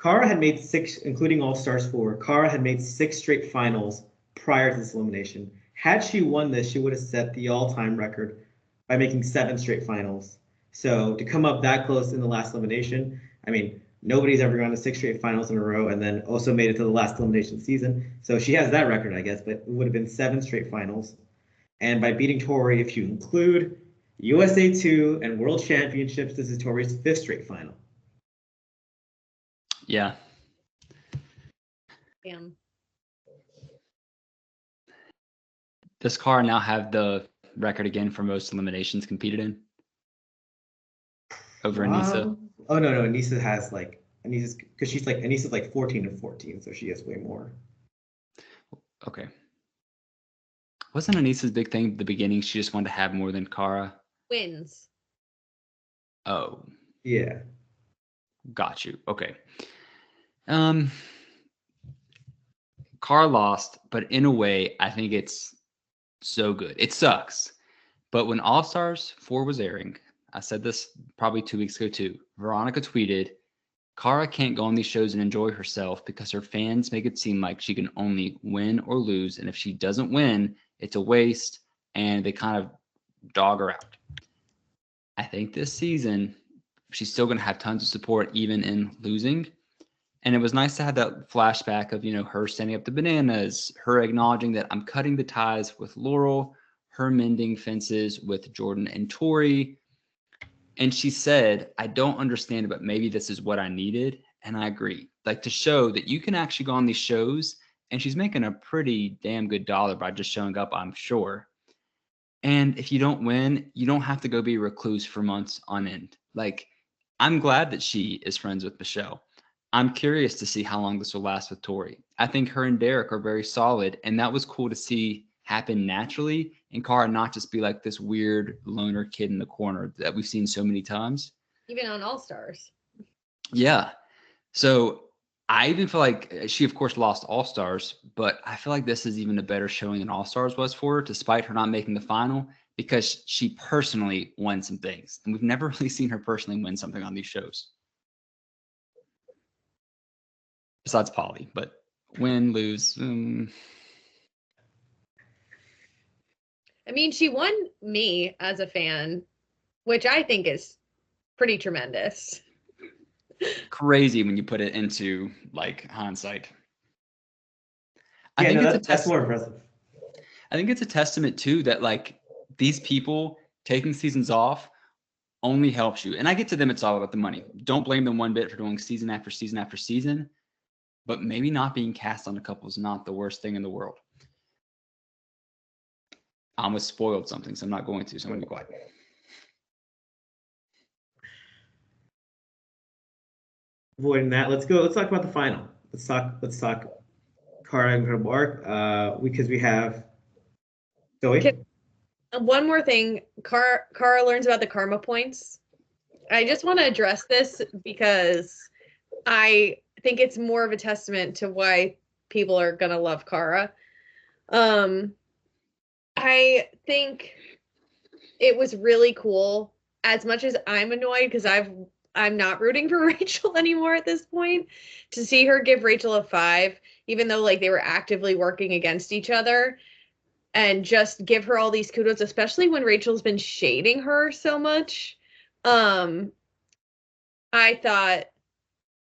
Cara had made 6, including All Stars 4. Cara had made 6 straight finals prior to this elimination. Had she won this, she would have set the all-time record by making 7 straight finals. So to come up that close in the last elimination, I mean, nobody's ever gone to 6 straight finals in a row and then also made it to the last elimination season. So she has that record, I guess, but it would have been 7 straight finals. And by beating Tori, if you include USA 2 and World Championships, this is Tori's 5th straight final. Yeah. Damn. Does Cara now have the record again for most eliminations competed in? Over Anissa? Oh no, Anissa has like Anissa's because Anissa's like 14-14, so she has way more. Okay. Wasn't Anissa's big thing at the beginning? She just wanted to have more than Cara. Wins. Oh, Yeah. got you. Okay. Cara lost, but in a way, I think it's so good. It sucks. But when All Stars 4 was airing, I said this probably 2 weeks ago too. Veronica tweeted, Cara can't go on these shows and enjoy herself because her fans make it seem like she can only win or lose. And if she doesn't win, it's a waste. And they kind of dog her out. I think this season, she's still going to have tons of support even in losing. And it was nice to have that flashback of, her standing up to Bananas, her acknowledging that I'm cutting the ties with Laurel, her mending fences with Jordan and Tori. And she said, I don't understand it, but maybe this is what I needed. And I agree. Like, to show that you can actually go on these shows, and she's making a pretty damn good dollar by just showing up, I'm sure. And if you don't win, you don't have to go be a recluse for months on end. Like, I'm glad that she is friends with Michelle. I'm curious to see how long this will last with Tori. I think her and Derek are very solid, and that was cool to see happen naturally, and Cara not just be like this weird loner kid in the corner that we've seen so many times. Even on All Stars. Yeah. So I even feel like she, of course, lost All Stars, but I feel like this is even a better showing than All Stars was for her, despite her not making the final, because she personally won some things. And we've never really seen her personally win something on these shows. Besides Polly, but win, lose. I mean, she won me as a fan, which I think is pretty tremendous. Crazy when you put it into like hindsight. Yeah, I think that's more impressive. I think it's a testament too that like these people taking seasons off only helps you. And I get to them, it's all about the money. Don't blame them one bit for doing season after season after season, but maybe not being cast on a couple is not the worst thing in the world. I almost spoiled something, so I'm not going to, so I'm going to be quiet. Avoiding that, let's talk about the final. Let's talk Cara Incredible Arc, because we have Zoe. One more thing, Cara learns about the karma points. I just want to address this because I think it's more of a testament to why people are gonna love Cara. I think it was really cool. As much as I'm annoyed because I'm not rooting for Rachel anymore at this point, to see her give Rachel a 5, even though like they were actively working against each other, and just give her all these kudos, especially when Rachel's been shading her so much. I thought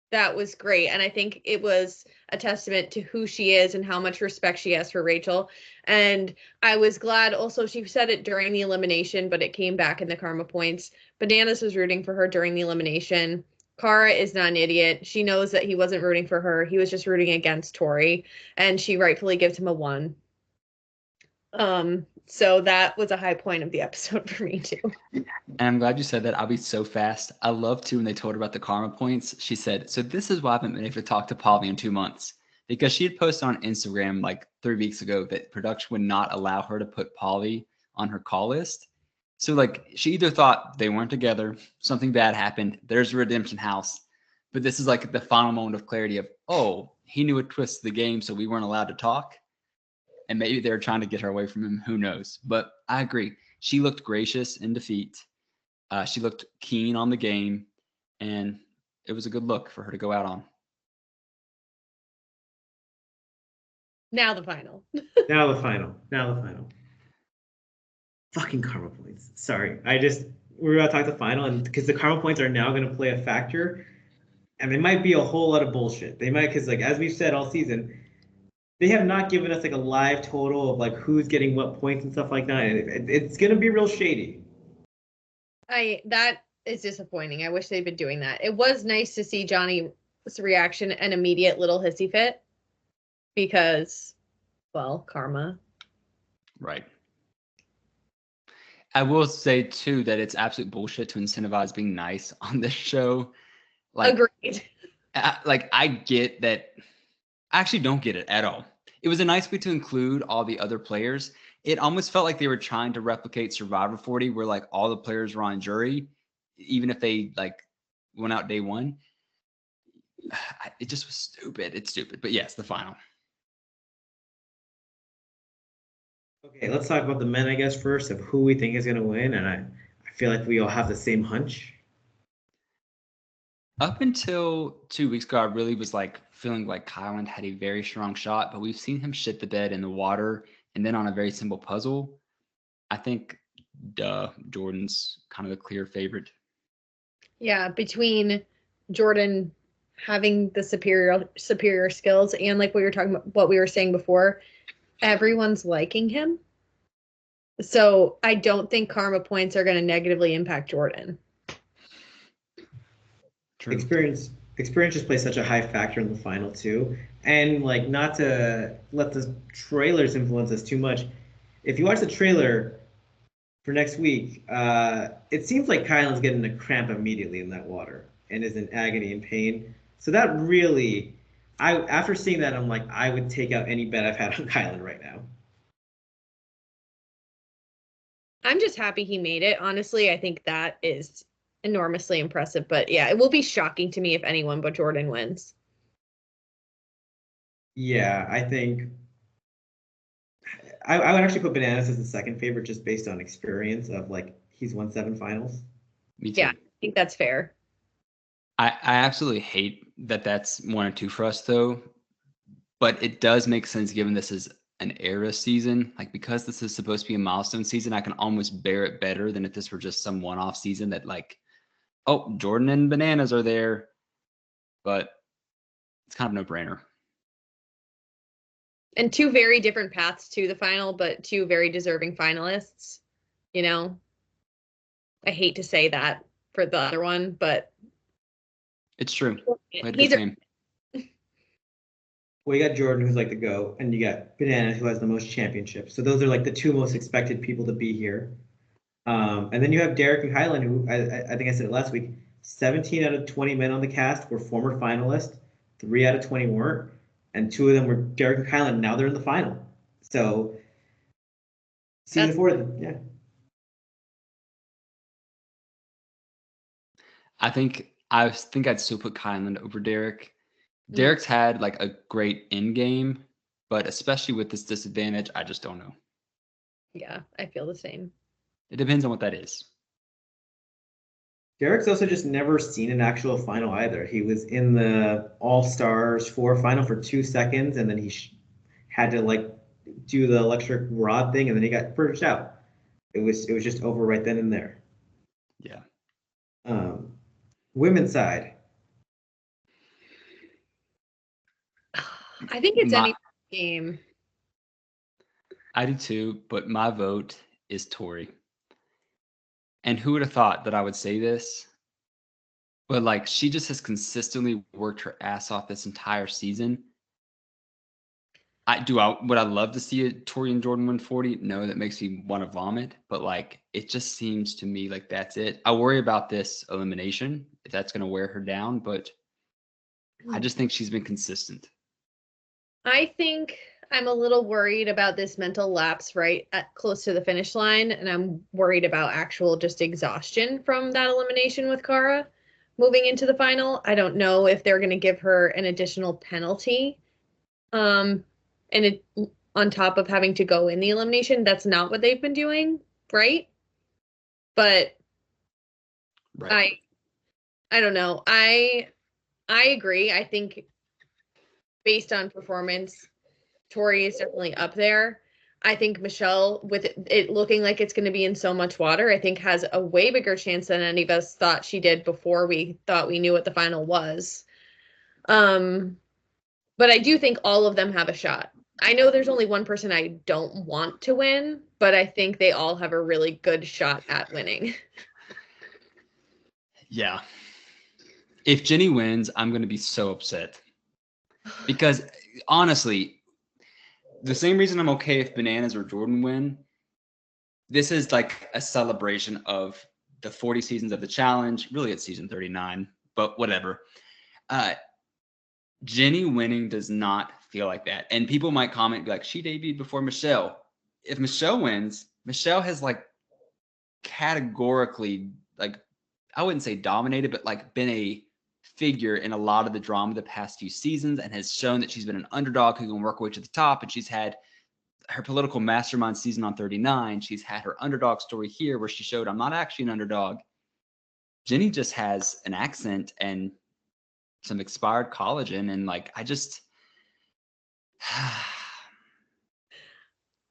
that was great. And I think it was a testament to who she is and how much respect she has for Rachel. And I was glad also she said it during the elimination, but it came back in the karma points. Bananas was rooting for her during the elimination. Cara is not an idiot. She knows that he wasn't rooting for her. He was just rooting against Tori, and she rightfully gives him a 1. So that was a high point of the episode for me too. And I'm glad you said that. I'll be so fast. I love too when they told her about the karma points. She said, so this is why I haven't been able to talk to Polly in 2 months. Because she had posted on Instagram like 3 weeks ago that production would not allow her to put Polly on her call list. So like she either thought they weren't together, something bad happened, there's a redemption house. But this is like the final moment of clarity of, oh, he knew a twist to the game, so we weren't allowed to talk. And maybe they were trying to get her away from him. Who knows? But I agree. she looked gracious in defeat. She looked keen on the game, and it was a good look for her to go out on. Now the final. Now the final. Fucking karma points. Sorry. We're about to talk the final, and because the karma points are now going to play a factor, and they might be a whole lot of bullshit. They might, because like as we've said all season, they have not given us like a live total of like who's getting what points and stuff like that. And it's going to be real shady. That is disappointing. I wish they'd been doing that. It was nice to see Johnny's reaction and immediate little hissy fit because, well, karma. Right. I will say too that it's absolute bullshit to incentivize being nice on this show. Like, agreed. I get that. I actually don't get it at all. It was a nice way to include all the other players. It almost felt like they were trying to replicate Survivor 40, where like all the players were on jury, even if they like went out day one. It just was stupid. It's stupid. But yes, the final. Okay, let's talk about the men, I guess, first, of who we think is going to win. And I feel like we all have the same hunch. Up until 2 weeks ago, I really was like feeling like Kylan had a very strong shot, but we've seen him shit the bed in the water and then on a very simple puzzle. I think Jordan's kind of the clear favorite. Yeah, between Jordan having the superior skills and like what we were saying before, everyone's liking him. So I don't think karma points are going to negatively impact Jordan. True. Experience just plays such a high factor in the final too. And like, not to let the trailers influence us too much, if you watch the trailer for next week, it seems like Kylan's getting a cramp immediately in that water and is in agony and pain. So that really, after seeing that, I'm like, I would take out any bet I've had on Kylan right now. I'm just happy he made it. Honestly, I think that is enormously impressive. But yeah, it will be shocking to me if anyone but Jordan wins. Yeah, I think I would actually put Bananas as the second favorite just based on experience of like he's won 7 finals. Me too. Yeah, I think that's fair. I absolutely hate that that's 1 or 2 for us though, but it does make sense given this is an era season. Like, because this is supposed to be a milestone season, I can almost bear it better than if this were just some one-off season that like, oh, Jordan and Bananas are there, but it's kind of a no-brainer. And 2 very different paths to the final, but 2 very deserving finalists. You know, I hate to say that for the other one, but it's true. Well, you got Jordan, who's like the GOAT, and you got Bananas, who has the most championships. So those are like the 2 most expected people to be here. And then you have Derek and Kylan, who I think I said it last week. 17 out of 20 men on the cast were former finalists. 3 out of 20 weren't, and 2 of them were Derek and Kylan. Now they're in the final. So season 4, yeah. I think I'd still put Kylan over Derek. Derek's had like a great end game, but especially with this disadvantage, I just don't know. Yeah, I feel the same. It depends on what that is. Derek's also just never seen an actual final either. He was in the All-Stars 4 final for 2 seconds, and then he had to like do the electric rod thing, and then he got purged out. It was just over right then and there. Yeah. Women's side. I think it's any game. I do too, but my vote is Tori. And who would have thought that I would say this? But like, she just has consistently worked her ass off this entire season. Would I love to see a Tori and Jordan win 40? No, that makes me want to vomit. But like, it just seems to me like that's it. I worry about this elimination, if that's going to wear her down, but I just think she's been consistent. I think I'm a little worried about this mental lapse right at close to the finish line, and I'm worried about actual just exhaustion from that elimination with Cara moving into the final. I don't know if they're going to give her an additional penalty. And it, on top of having to go in the elimination, that's not what they've been doing, right? But Right. I don't know. I agree. I think based on performance, Tori is definitely up there. I think Michelle, with it looking like it's going to be in so much water, I think has a way bigger chance than any of us thought she did before we thought we knew what the final was. But I do think all of them have a shot. I know there's only one person I don't want to win, but I think they all have a really good shot at winning. Yeah. If Jenny wins, I'm going to be so upset. Because honestly, the same reason I'm okay if Bananas or Jordan win, this is like a celebration of the 40 seasons of the challenge. Really, it's season 39, but whatever. Jenny winning does not feel like that. And people might comment, be like, she debuted before Michelle. If Michelle wins, Michelle has like categorically, like, I wouldn't say dominated, but like been a figure in a lot of the drama the past few seasons and has shown that she's been an underdog who can work her way to the top. And she's had her political mastermind season on 39. She's had her underdog story here where she showed I'm not actually an underdog. Jenny just has an accent and some expired collagen. And like, I just,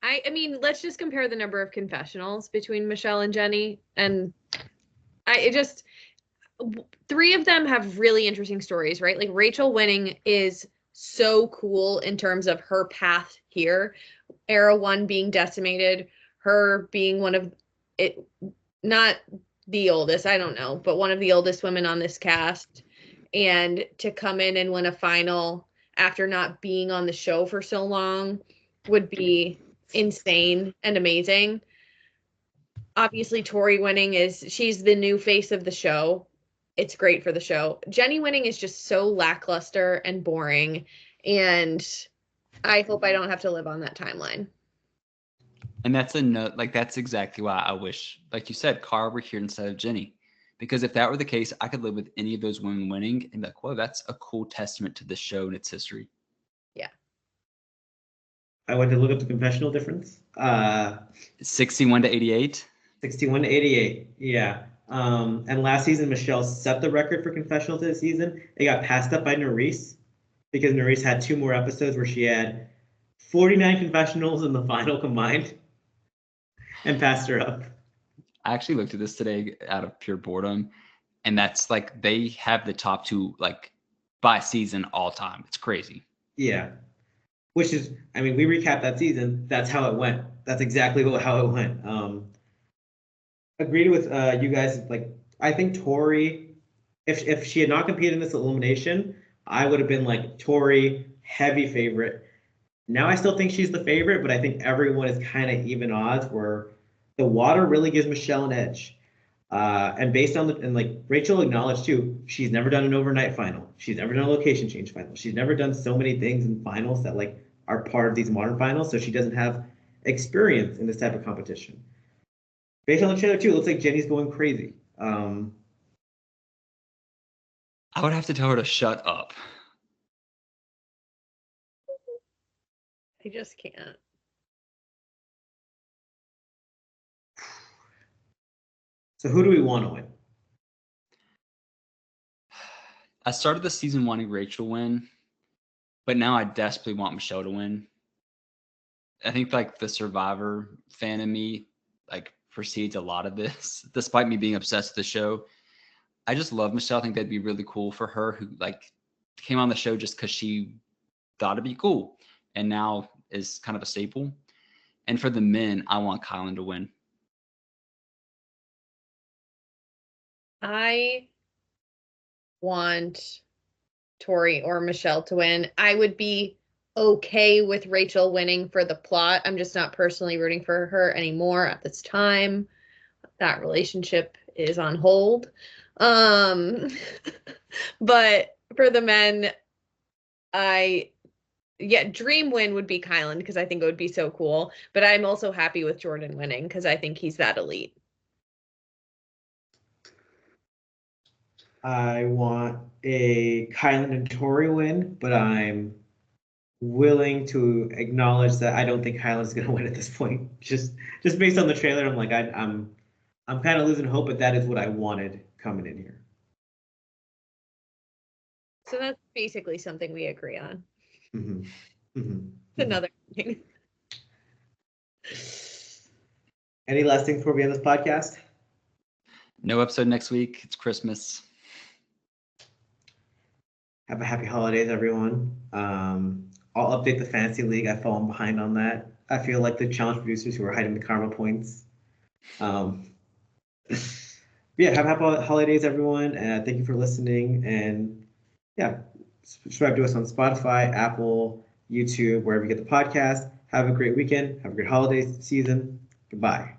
I mean, let's just compare the number of confessionals between Michelle and Jenny. And three of them have really interesting stories, right? Like Rachel winning is so cool in terms of her path here. Era 1 being decimated, her being one of it, not the oldest, I don't know, but one of the oldest women on this cast, and to come in and win a final after not being on the show for so long would be insane and amazing. Obviously, Tori winning she's the new face of the show. It's great for the show. Jenny winning is just so lackluster and boring, and I hope I don't have to live on that timeline. and that's a note. Like, that's exactly why I wish, like you said, Cara were here instead of Jenny. Because if that were the case, I could live with any of those women winning and be like, whoa, that's a cool testament to the show and its history. Yeah. I went to look up the confessional difference. 61 to 88. 61 to 88. Yeah. And last season, Michelle set the record for confessionals this season. It got passed up by Nerys because Nerys had 2 more episodes where she had 49 confessionals in the final combined and passed her up. I actually looked at this today out of pure boredom, and that's like they have the top 2 like by season all time. It's crazy. Yeah. Which is, I mean, we recapped that season. That's how it went. That's exactly how it went. Agreed with you guys. Like, I think Tori, if she had not competed in this elimination, I would have been like Tori, heavy favorite. Now I still think she's the favorite, but I think everyone is kind of even odds where the water really gives Michelle an edge. And based on and like Rachel acknowledged too, she's never done an overnight final. She's never done a location change final. She's never done so many things in finals that like are part of these modern finals. So she doesn't have experience in this type of competition. Based on the trailer too, it looks like Jenny's going crazy. I would have to tell her to shut up. I just can't. So who do we want to win? I started the season wanting Rachel win, but now I desperately want Michelle to win. I think like the Survivor fan in me like precedes a lot of this, despite me being obsessed with the show. I just love Michelle. I think that'd be really cool for her, who like came on the show just because she thought it'd be cool, and now is kind of a staple. And for the men, I want Kylan to win. I want Tori or Michelle to win. I would be okay with Rachel winning for the plot. I'm just not personally rooting for her anymore at this time. That relationship is on hold. But for the men, dream win would be Kylan because I think it would be so cool. But I'm also happy with Jordan winning because I think he's that elite. I want a Kylan and Tori win, but I'm willing to acknowledge that I don't think Kylan's going to win at this point. Just based on the trailer, I'm like I'm I'm kind of losing hope, but that is what I wanted coming in here. So that's basically something we agree on. Mm-hmm. Mm-hmm. Another thing. Any last things before we end this podcast? No episode next week. It's Christmas. Have a happy holidays, everyone. I'll update the fantasy league. I've fallen behind on that. I feel like the challenge producers who are hiding the karma points. Yeah, have happy holidays, everyone. And thank you for listening. And yeah, subscribe to us on Spotify, Apple, YouTube, wherever you get the podcast. Have a great weekend. Have a great holiday season. Goodbye.